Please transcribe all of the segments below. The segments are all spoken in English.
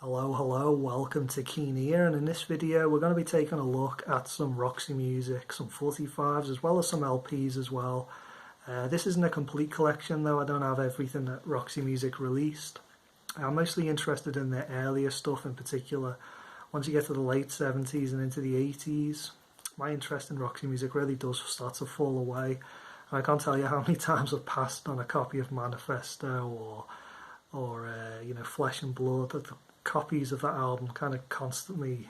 Hello, welcome to Keen Ear, and in this video we're going to be taking a look at some Roxy music, some 45s as well as some LPs as well. This isn't a complete collection though, I don't have everything that Roxy music released. I'm mostly interested in their earlier stuff in particular. Once you get to the late 70s and into the 80s, my interest in Roxy music really does start to fall away. And I can't tell you how many times I've passed on a copy of Manifesto or Flesh and Blood. The copies of that album kind of constantly,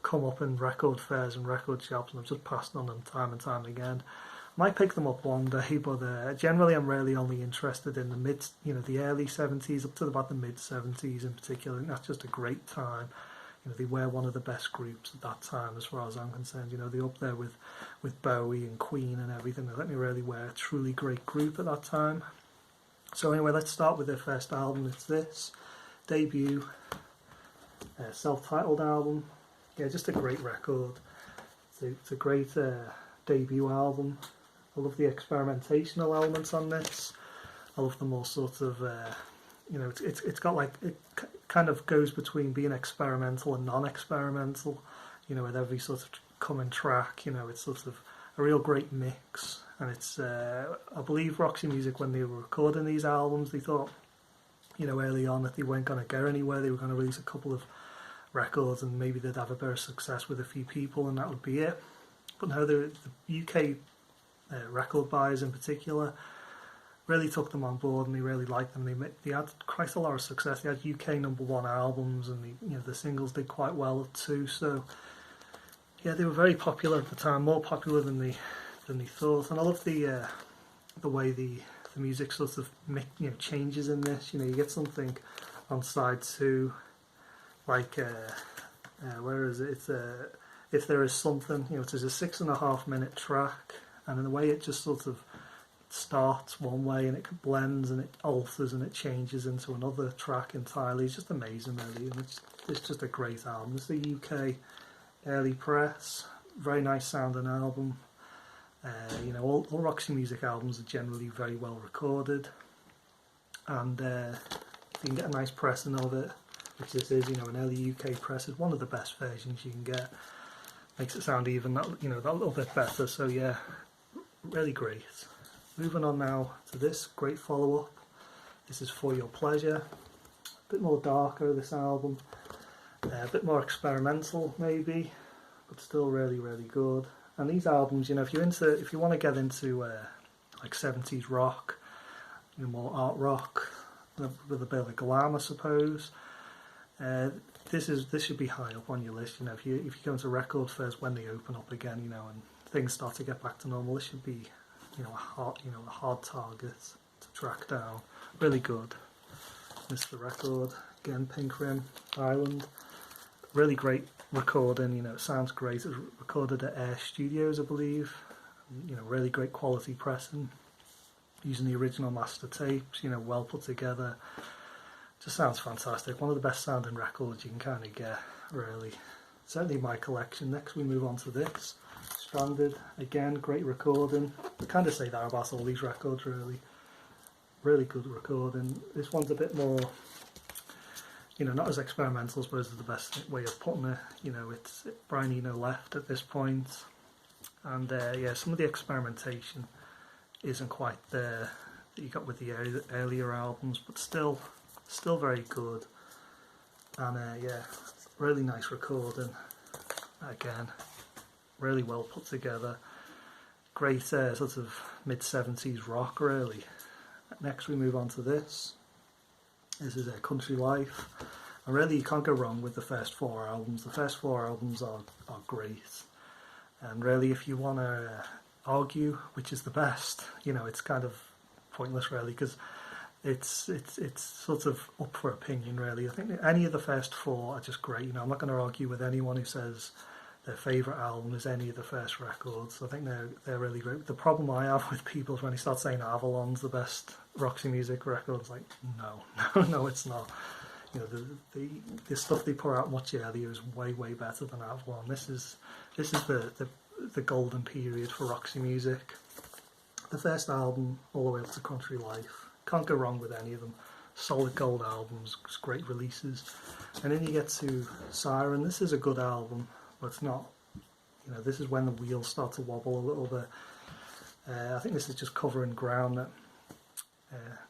come up in record fairs and record shops, and I've just passed on them time and time again. Might pick them up one day, but generally I'm really only interested in the early 70s up to about the mid 70s in particular. And that's just a great time. They were one of the best groups at that time as far as I'm concerned. They're up there with Bowie and Queen and everything. They let me really wear a truly great group at that time. So anyway, let's start with their first album. It's this debut self-titled album. Yeah, just a great record. It's a great debut album. I love the experimentational elements on this. I love the more sort of it's got like, it kind of goes between being experimental and non-experimental, with every sort of coming track. It's sort of a real great mix. And it's I believe Roxy Music, when they were recording these albums, they thought early on that they weren't going to go anywhere. They were going to release a couple of records and maybe they'd have a bit of success with a few people and that would be it. But no, the UK record buyers in particular really took them on board and they really liked them. They had quite a lot of success. They had UK #1 albums, and the singles did quite well too. So yeah, they were very popular at the time, more popular than they thought. And I love the way the music sort of changes in this. You get something on side 2, like where is it? It's If There Is Something. It is a 6.5-minute track, and in the way it just sort of starts one way and it blends and it alters and it changes into another track entirely. It's just amazing, really, and it's just a great album. It's the UK early press, very nice sounding album. All Roxy Music albums are generally very well recorded, and you can get a nice pressing of it, which this is. An early UK press is one of the best versions you can get. Makes it sound even that little bit better. So yeah, really great. Moving on now to this great follow-up. This is For Your Pleasure. A bit more darker, this album. A bit more experimental maybe, but still really, really good. And these albums, if you want to get into like 70s rock, more art rock with a bit of a glam, I suppose, this should be high up on your list. If you go into record fairs when they open up again, and things start to get back to normal, this should be a hard target to track down. Really good. This is the record again, Pink Rim Island. Really great recording. It sounds great. It was recorded at Air Studios, I believe. Really great quality pressing, using the original master tapes. Well put together. Just sounds fantastic. One of the best sounding records you can kind of get, really. Certainly my collection. Next we move on to this, Stranded. Again, great recording. I kind of say that about all these records, really. Really good recording. This one's a bit more, not as experimental, I suppose, is the best way of putting it. It's Brian Eno left at this point, and some of the experimentation isn't quite there that you got with the earlier albums, but still very good. And really nice recording. Again, really well put together. Great sort of mid-70s rock, really. Next we move on to this. This is Country Life. And really you can't go wrong with the first 4 albums. The first 4 albums are great. And really, if you want to argue which is the best, it's kind of pointless, really, because it's sort of up for opinion, really. I think any of the first 4 are just great. I'm not going to argue with anyone who says their favourite album is any of the first records. I think they're really great. The problem I have with people is when they start saying Avalon's the best Roxy Music record. It's like, no, it's not. The stuff they put out much earlier is way better than Avalon. This is the golden period for Roxy Music. The first album all the way up to Country Life, can't go wrong with any of them. Solid gold albums, great releases. And then you get to Siren. This is a good album, but it's not, this is when the wheels start to wobble a little bit. I think this is just covering ground that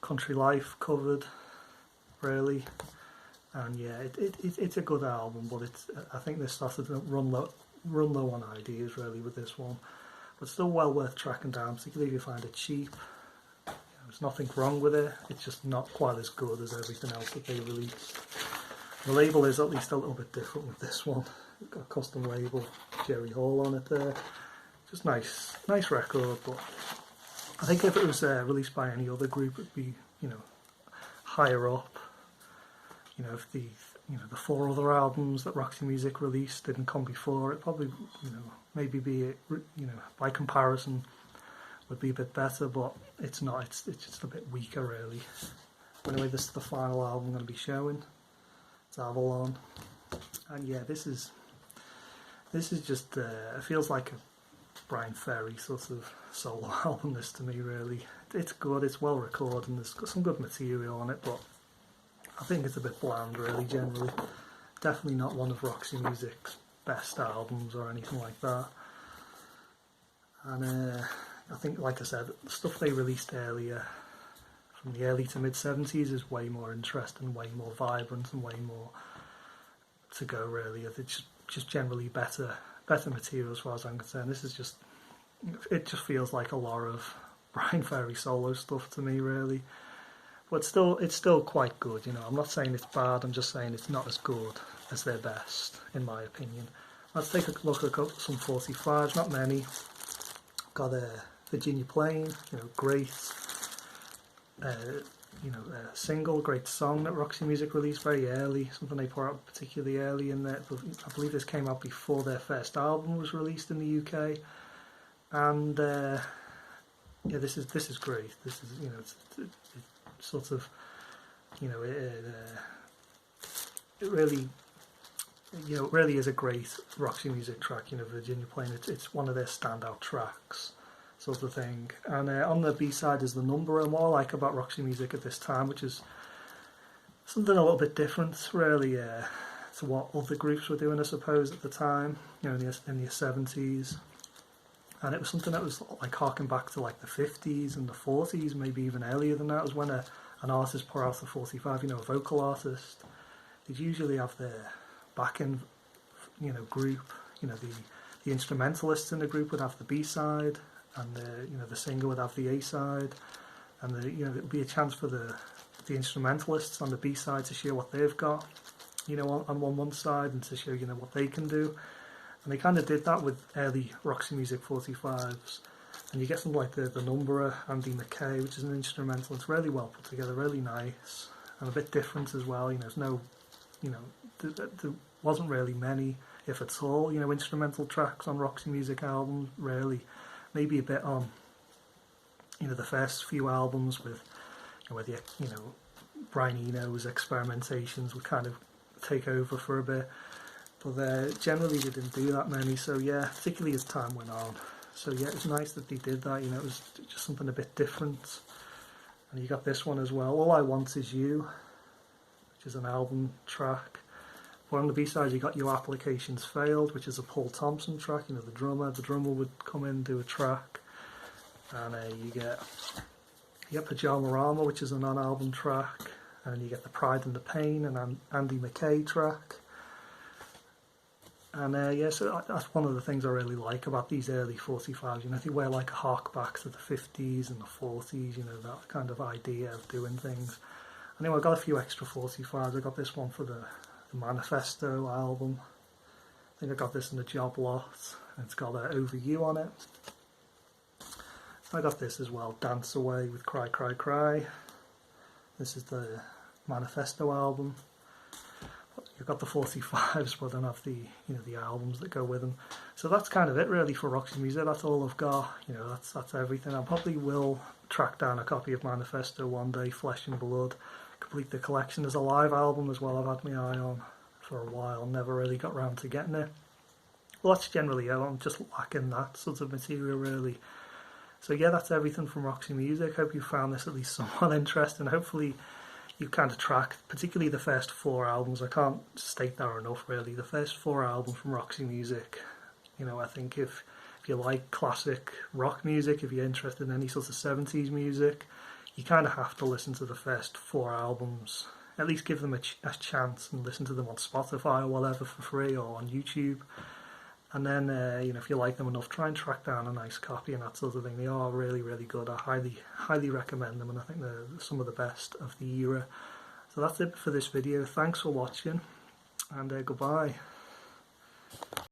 Country Life covered, really. And yeah, it's a good album, but I think this started to run low on ideas, really, with this one. But still well worth tracking down, particularly if you find it cheap. There's nothing wrong with it, it's just not quite as good as everything else that they released. The label is at least a little bit different with this one. It's got a custom label, Jerry Hall on it there. Just nice record, but I think if it was released by any other group, it'd be, higher up. If the 4 other albums that Roxy Music released didn't come before, it probably, maybe be, by comparison, would be a bit better, but it's not. It's just a bit weaker, really. Anyway, this is the final album I'm going to be showing. It's Avalon, and yeah, this is just it feels like a Brian Ferry sort of solo album. This to me, really, it's good. It's well recorded, and there's got some good material on it, but I think it's a bit bland, really. Generally, definitely not one of Roxy Music's best albums or anything like that. And I think, like I said, the stuff they released earlier, from the early to mid-70s, is way more interesting, way more vibrant, and way more to go, really. It's just generally better material as far as I'm concerned. This is just, it just feels like a lot of Brian Ferry solo stuff to me, really. But it's still quite good, I'm not saying it's bad, I'm just saying it's not as good as their best, in my opinion. Let's take a look at some 45s, not many. Got a Virginia Plain, great, single, great song that Roxy Music released very early, something they put out particularly early in there. I believe this came out before their first album was released in the UK, and yeah, this is great. This is, it sort of, it really, it really is a great Roxy Music track. Virginia Plain. It's one of their standout tracks, sort of thing. And on the B-side is The Number, and what I like about Roxy Music at this time, which is something a little bit different, really, to what other groups were doing, I suppose, at the time, in the 70s. And it was something that was like harking back to like the 50s and the 40s, maybe even earlier than that. It was when an artist put out the 45, a vocal artist. They'd usually have their backing, group, the instrumentalists in the group would have the B-side, and the singer would have the A-side, and it would be a chance for the instrumentalists on the B-side to share what they've got, on one side, and to show what they can do. And they kind of did that with early Roxy Music 45s, and you get something like the Numberer, Andy McKay, which is an instrumental. It's really well put together, really nice, and a bit different as well. There's no, there wasn't really many, if at all, instrumental tracks on Roxy Music albums, really. Maybe a bit on, the first few albums with, where the, Brian Eno's experimentations would kind of take over for a bit. But generally they didn't do that many, so yeah, particularly as time went on. So yeah, it was nice that they did that, it was just something a bit different. And you got this one as well, All I Want Is You, which is an album track. But on the B-side you got Your Applications Failed, which is a Paul Thompson track, the drummer. The drummer would come in and do a track. And you get Pajama Rama, which is a non-album track. And you get The Pride and the Pain, an Andy McKay track. And yeah, so that's one of the things I really like about these early 45s. They wear like a hark back to the 50s and the 40s, that kind of idea of doing things. Anyway, I got a few extra 45s. I got this one for the Manifesto album. I think I got this in the Job lot. It's got Over You on it. I got this as well, Dance Away with Cry Cry Cry. This is the Manifesto album. You've got the 45s, but I don't have the the albums that go with them. So that's kind of it really for Roxy Music. That's all I've got. That's everything. I probably will track down a copy of Manifesto one day, Flesh and Blood. Complete the collection. There's a live album as well I've had my eye on for a while. Never really got round to getting it. Well, that's generally it. I'm just lacking that sort of material really. So yeah, that's everything from Roxy Music. Hope you found this at least somewhat interesting. Hopefully you kind of track, particularly the first 4 albums. I can't state that enough really. The first 4 albums from Roxy Music, you know, I think if you like classic rock music, if you're interested in any sort of 70s music, you kind of have to listen to the first 4 albums. At least give them a chance and listen to them on Spotify or whatever for free, or on YouTube. And then, you know, if you like them enough, try and track down a nice copy and that sort of thing. They are really, really good. I highly recommend them, and I think they're some of the best of the era. So that's it for this video. Thanks for watching, and goodbye.